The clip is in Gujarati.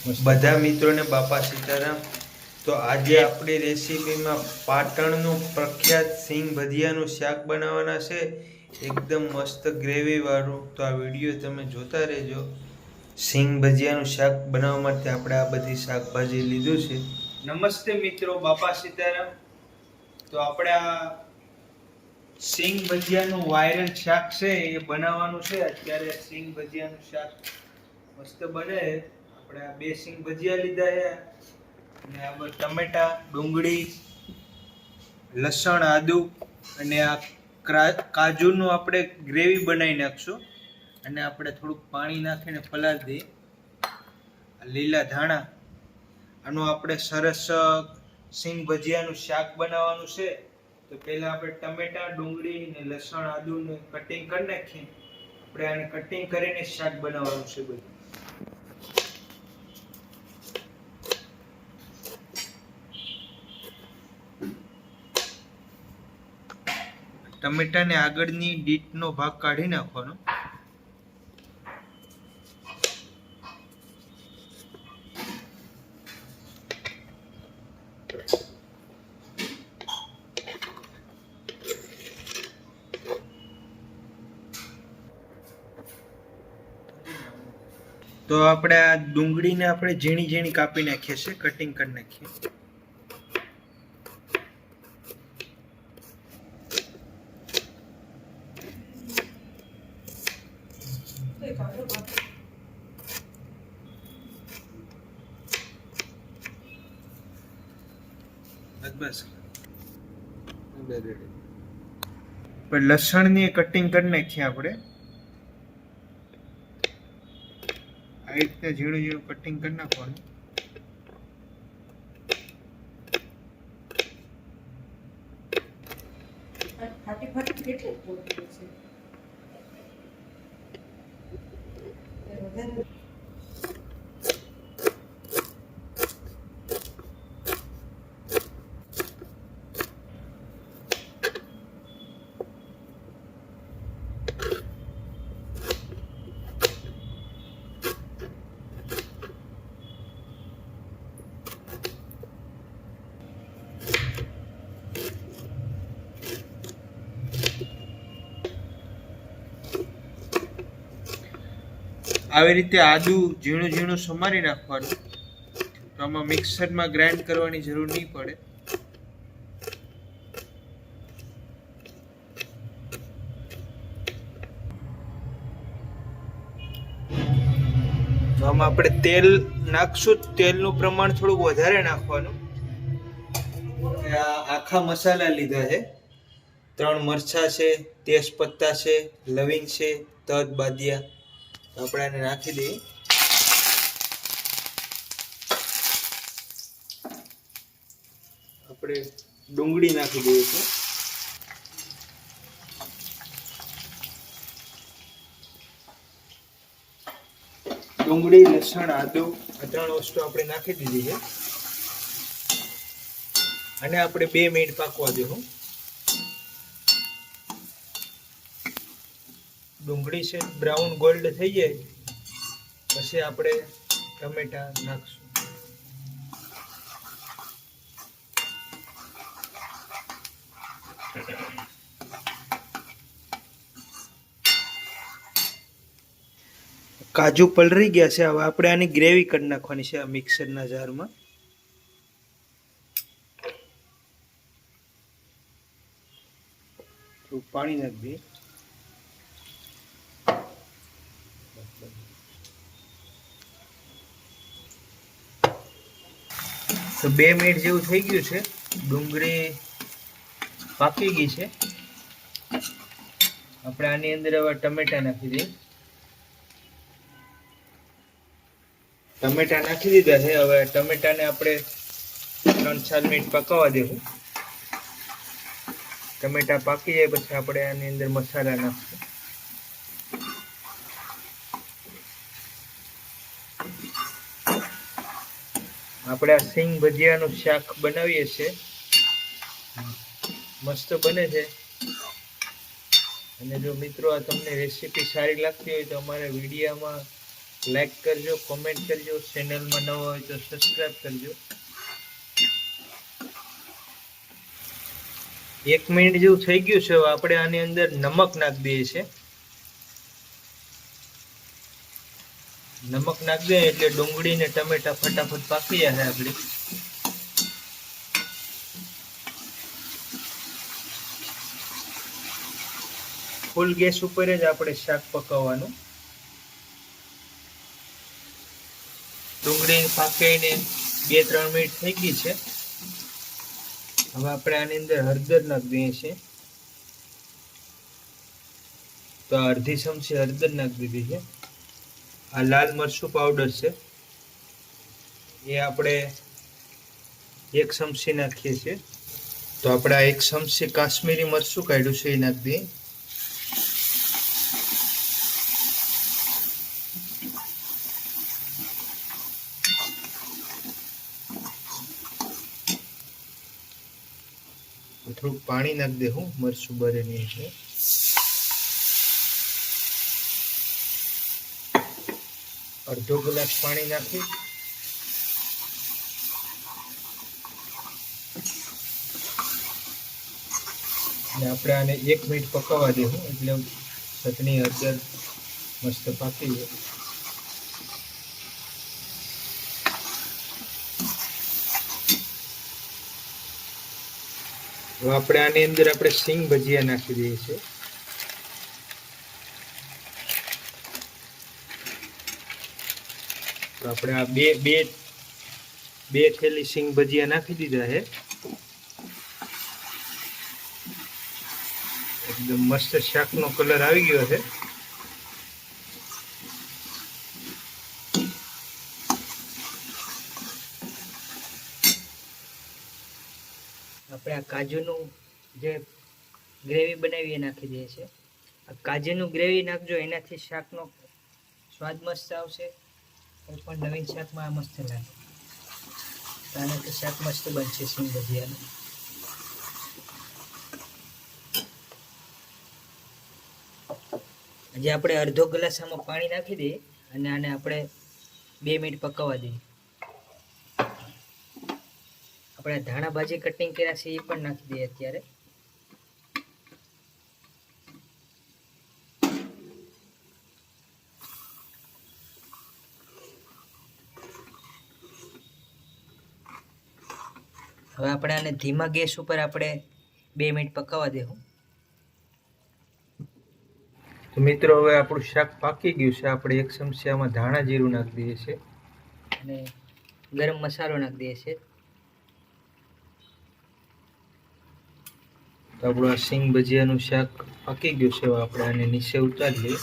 બધા મિત્રોને બાપા સીતારામ। તો આજે આપણી રેસીપીમાં પાટણનું પ્રખ્યાત સિંગ ભજીયાનું શાક બનાવવાના છે, એકદમ મસ્ત ગ્રેવી વાળું। તો આ વિડીયો તમે જોતા રહેજો। સિંગ ભજીયાનું શાક બનાવવા માટે આપણે આ બધી શાકભાજી લીધું છે। નમસ્તે મિત્રો, બાપા સીતારામ। તો આપણે આ સિંગ ભજીયાનું વાયરલ શાક છે એ બનાવવાનું છે। અત્યારે સિંગ ભજીયાનું શાક મસ્ત બને। આપણે આ બે સિંગ ભજીયા લીધા છે અને આ ટમેટા, ડુંગળી, લસણ, આદુ અને આ કાજુનું આપણે ગ્રેવી બનાવી નાખશું। અને આપણે થોડુંક પાણી નાખીને પલાળી દઈએ। લીલા ધાણા, આનું આપણે સરસ સિંગ ભજીયાનું શાક બનાવવાનું છે। તો પહેલા આપણે ટમેટા, ડુંગળી ને લસણ, આદુ ને કટિંગ કરી નાખીએ। આપણે આને કટિંગ કરીને શાક બનાવવાનું છે બધું। ટમેટાને આગળની ડીટનો ભાગ કાઢી નાખવાનો। તો આપણે આ ડુંગળીને આપણે ઝીણી ઝીણી કાપી નાખીએ છીએ, કટિંગ કરી નાખીએ। બસ લસણની કટિંગ કરી નાખીએ આપણે। આ રીતે ઝીણું ઝીણું કટિંગ કરી નાખવાનું। આવી રીતે આદુ ઝીણું ઝીણું સમારી નાખવાનું। તો આમાં મિક્સરમાં ગ્રાઇન્ડ કરવાની જરૂર નહીં પડે। તો આમાં આપણે તેલ નાખશું, તેલનું પ્રમાણ થોડુંક વધારે નાખવાનું। આખા મસાલા લીધા છે, 3 મરચાં છે, તેજપત્તા છે, લવિંગ છે, તજ, બાદિયા। આપણે આને નાખી દઈએ। આપણે ડુંગળી નાખી દઈએ છીએ। ડુંગળી, લસણ, આદુ આ 3 વસ્તુ આપણે નાખી દીધી છે અને આપણે 2 મિનિટ પાકવા દેવું। ડુંગળી છે બ્રાઉન ગોલ્ડ થઈ જાય પછી આપણે ટમેટા નાખશું। કાજુ પલળી ગયા છે, હવે આપણે આની ગ્રેવી કરી નાખવાની છે આ મિક્સરના જારમાં। પાણી નાખી દઈએ। તો 2 મિનિટ જેવું થઈ ગયું છે, ડુંગળી પાકી ગઈ છે। આપણે આની અંદર હવે ટમેટા નાખી દઈએ। ટમેટા નાખી દીધા છે, હવે ટમેટાને આપણે 3-4 મિનિટ પકાવવા દેવું। ટમેટા પાકી જાય પછી આપણે આની અંદર મસાલા નાખશું। આપણે આ સિંગ ભજીયાનું શાક બનાવીએ છીએ, મસ્ત બને છે। અને જો મિત્રો આ તમને રેસીપી સારી લાગતી હોય તો અમારા વિડીયોમાં લાઈક કરજો, કોમેન્ટ કરજો, ચેનલમાં નવા હોય તો સબસ્ક્રાઇબ કરજો. 1 મિનિટ જેવું થઈ ગયું છે. હવે આપણે આની અંદર નમક નાખી દઈએ છીએ. નમક નાખી દઈએ એટલે ડુંગળી ને ટમેટા ફટાફટ પાકી જશે આપણી. ફૂલ ગેસ ઉપર જ આપણે શાક પકાવવાનું. ડુંગળી પાકીને 2-3 મિનિટ થઈ ગઈ છે. હવે આપણે આની અંદર હળદર નાખી દઈએ છીએ. તો અડધી ચમચી હળદર નાખી દીધી છે. આ લાલ મરચું પાવડર છે, એ આપણે 1 ચમચી નાખીએ છીએ. તો આપણે આ 1 ચમચી કાશ્મીરી મરચું કાઢ્યું છે, એ નાખી દઈએ. થોડુંક પાણી નાખી દે, હું મરચું બરે નહીં એટલે. અડધો ગ્લાસ પાણી નાખી અને આપણે આને 1 મિનિટ પકાવવા દેવું એટલે ચટણી હળદર મસ્ત પાકી જાય. હવે આપણે આની અંદર આપણે સિંગ ભજીયા નાખી દઈએ છીએ. તો આપણે આ બે થેલી સિંગ ભજીયા નાખી દીધા છે. એકદમ મસ્ત શાકનો કલર આવી ગયો છે. આપણે આ કાજુનું જે ગ્રેવી બનાવી એ નાખી દઈએ છીએ. આ કાજુનું ગ્રેવી નાખજો, એનાથી શાકનો સ્વાદ મસ્ત આવશે. કોઈ પણ નવીન શાકમાં આ મસ્ત લાગે. આનાથી શાક મસ્ત બનશે સિંગ ભજીયાનું. હજી આપણે અડધો ગ્લાસ આમાં પાણી નાખી દઈએ અને આને આપણે 2 મિનિટ પકાવવા દઈએ. આપણે ધાણા ભાજી કટિંગ કર્યા છે એ પણ નાખી દઈએ અત્યારે. હવે આપણે આને ધીમા ગેસ ઉપર આપણે 2 મિનિટ પકાવવા દેવું. તો મિત્રો હવે આપણું શાક પાકી ગયું છે. આપણે 1 ચમચી આમાં ધાણા જીરું નાખી દઈએ છીએ અને ગરમ મસાલો નાખી દઈએ છીએ. તો આપણું આ સિંગ ભજીયાનું શાક પાકી ગયું છે. આપણે આને નીચે ઉતારી લઈએ.